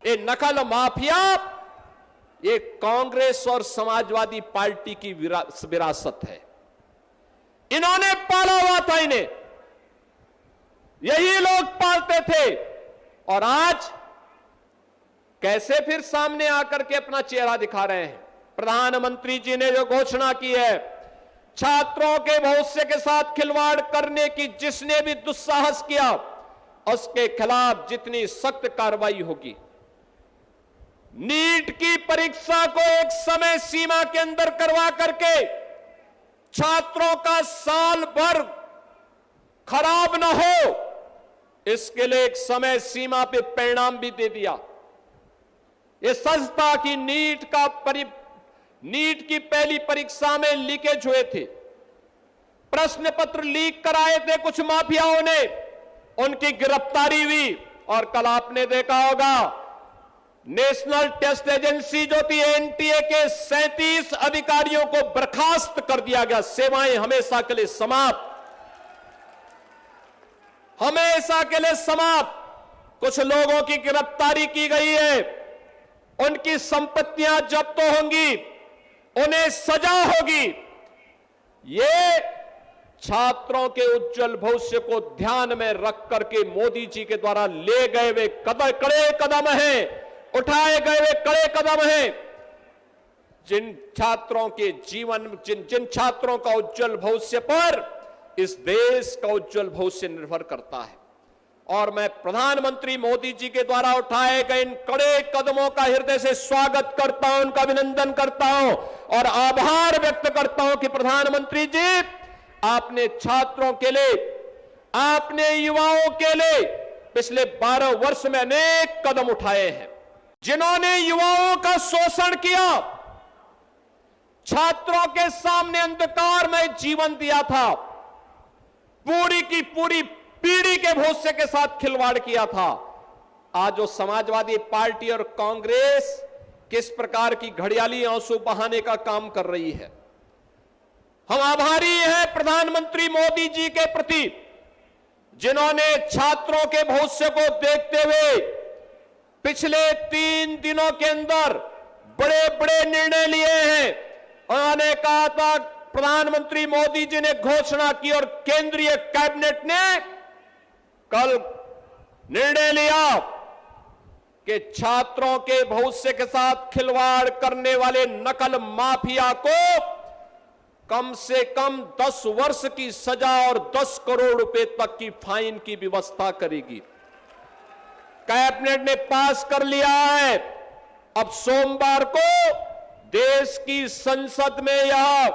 ये नकल माफिया ये कांग्रेस और समाजवादी पार्टी की विरासत है। इन्होंने पाला हुआ था, इन्हें यही लोग पालते थे। और आज कैसे फिर सामने आकर के अपना चेहरा दिखा रहे हैं। प्रधानमंत्री जी ने जो घोषणा की है, छात्रों के भविष्य के साथ खिलवाड़ करने की जिसने भी दुस्साहस किया उसके खिलाफ जितनी सख्त कार्रवाई होगी। नीट की परीक्षा को एक समय सीमा के अंदर करवा करके छात्रों का साल भर खराब न हो, इसके लिए एक समय सीमा पे परिणाम भी दे दिया। यह सच था कि नीट की पहली परीक्षा में लीकेज हुए थे, प्रश्न पत्र लीक कराए थे कुछ माफियाओं ने, उनकी गिरफ्तारी हुई। और कल आपने देखा होगा नेशनल टेस्ट एजेंसी जो थी एनटीए के 37 अधिकारियों को बर्खास्त कर दिया गया। सेवाएं हमेशा के लिए समाप्त, हमेशा के लिए समाप्त। कुछ लोगों की गिरफ्तारी की गई है, उनकी संपत्तियां जब्त होंगी, उन्हें सजा होगी। ये छात्रों के उज्जवल भविष्य को ध्यान में रख करके मोदी जी के द्वारा ले गए वे कड़े कदम हैं, उठाए गए वे कड़े कदम हैं। जिन छात्रों के जीवन, जिन छात्रों का उज्जवल भविष्य पर इस देश का उज्जवल भविष्य निर्भर करता है। और मैं प्रधानमंत्री मोदी जी के द्वारा उठाए गए इन कड़े कदमों का हृदय से स्वागत करता हूं, उनका अभिनंदन करता हूं और आभार व्यक्त करता हूं कि प्रधानमंत्री जी आपने छात्रों के लिए, आपने युवाओं के लिए पिछले 12 वर्ष में अनेक कदम उठाए हैं। जिन्होंने युवाओं का शोषण किया, छात्रों के सामने अंधकार में जीवन दिया था, पूरी की पूरी पीढ़ी के भविष्य के साथ खिलवाड़ किया था, आज वो समाजवादी पार्टी और कांग्रेस किस प्रकार की घड़ियाली आंसू बहाने का काम कर रही है। हम आभारी हैं प्रधानमंत्री मोदी जी के प्रति, जिन्होंने छात्रों के भविष्य को देखते हुए पिछले 3 दिनों के अंदर बड़े बड़े निर्णय लिए हैं। उन्होंने कहा था, प्रधानमंत्री मोदी जी ने घोषणा की और केंद्रीय कैबिनेट ने कल निर्णय लिया कि छात्रों के भविष्य के साथ खिलवाड़ करने वाले नकल माफिया को कम से कम 10 वर्ष की सजा और 10 करोड़ रुपए तक की फाइन की व्यवस्था करेगी। कैबिनेट ने पास कर लिया है। अब सोमवार को देश की संसद में यह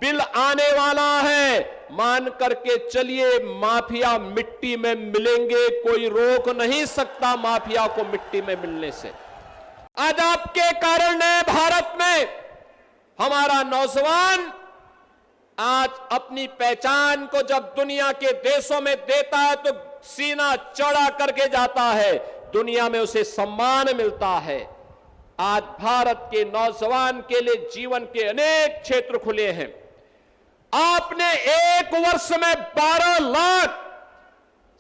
बिल आने वाला है। मान करके चलिए, माफिया मिट्टी में मिलेंगे, कोई रोक नहीं सकता माफिया को मिट्टी में मिलने से। आज आपके कारण है भारत में हमारा नौजवान आज अपनी पहचान को जब दुनिया के देशों में देता है तो सीना चढ़ा करके जाता है, दुनिया में उसे सम्मान मिलता है। आज भारत के नौजवान के लिए जीवन के अनेक क्षेत्र खुले हैं। आपने 1 वर्ष में 12 लाख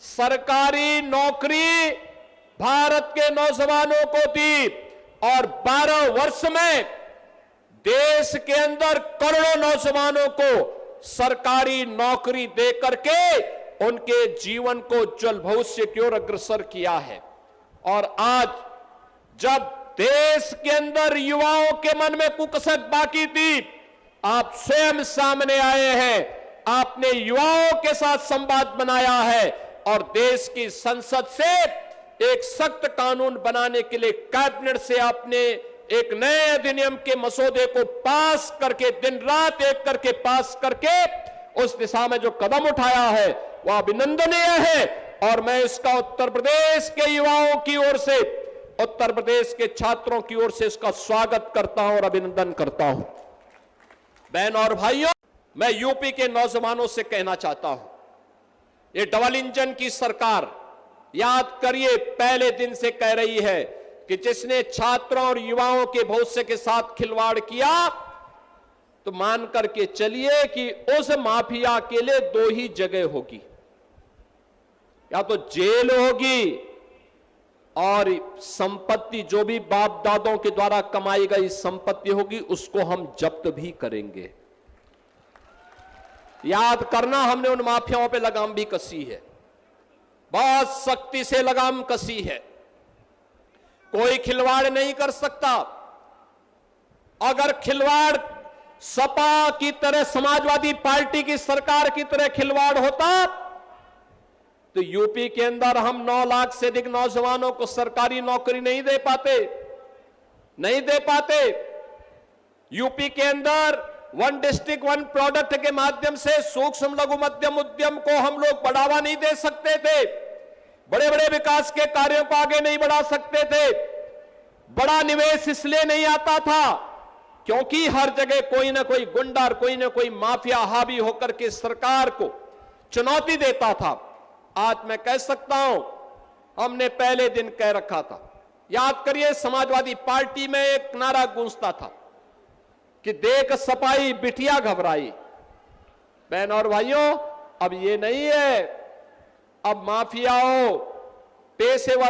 सरकारी नौकरी भारत के नौजवानों को दी और 12 वर्ष में देश के अंदर करोड़ों नौजवानों को सरकारी नौकरी दे करके उनके जीवन को उज्जवल भविष्य की ओर अग्रसर किया है। और आज जब देश के अंदर युवाओं के मन में कुकसक बाकी थी, आप स्वयं सामने आए हैं, आपने युवाओं के साथ संवाद बनाया है और देश की संसद से एक सख्त कानून बनाने के लिए कैबिनेट से आपने एक नए अधिनियम के मसौदे को पास करके, दिन रात एक करके पास करके उस दिशा में जो कदम उठाया है वह अभिनंदनीय है। और मैं इसका उत्तर प्रदेश के युवाओं की ओर से, उत्तर प्रदेश के छात्रों की ओर से इसका स्वागत करता हूं और अभिनंदन करता हूं। बहन और भाइयों, मैं यूपी के नौजवानों से कहना चाहता हूं, ये डबल इंजन की सरकार याद करिए पहले दिन से कह रही है कि जिसने छात्रों और युवाओं के भविष्य के साथ खिलवाड़ किया तो मान करके चलिए कि उस माफिया के लिए 2 ही जगह होगी, या तो जेल होगी और संपत्ति जो भी बाप दादों के द्वारा कमाई गई संपत्ति होगी उसको हम जब्त भी करेंगे। याद करना, हमने उन माफियाओं पे लगाम भी कसी है, बहुत सख्ती से लगाम कसी है। कोई खिलवाड़ नहीं कर सकता। अगर खिलवाड़ सपा की तरह, समाजवादी पार्टी की सरकार की तरह खिलवाड़ होता तो यूपी के अंदर हम 9 लाख से अधिक नौजवानों को सरकारी नौकरी नहीं दे पाते। यूपी के अंदर 1 डिस्ट्रिक्ट 1 प्रोडक्ट के माध्यम से सूक्ष्म लघु मध्यम उद्यम को हम लोग बढ़ावा नहीं दे सकते थे, बड़े बड़े विकास के कार्यों को आगे नहीं बढ़ा सकते थे। बड़ा निवेश इसलिए नहीं आता था क्योंकि हर जगह कोई ना कोई गुंडा और कोई ना कोई माफिया हावी होकर के सरकार को चुनौती देता था। आज मैं कह सकता हूं, हमने पहले दिन कह रखा था, याद करिए समाजवादी पार्टी में एक नारा गूंजता था कि देख सपाई बिटिया घबराई। बहन और भाइयों, अब ये नहीं है। अब माफियाओं, पेशेवर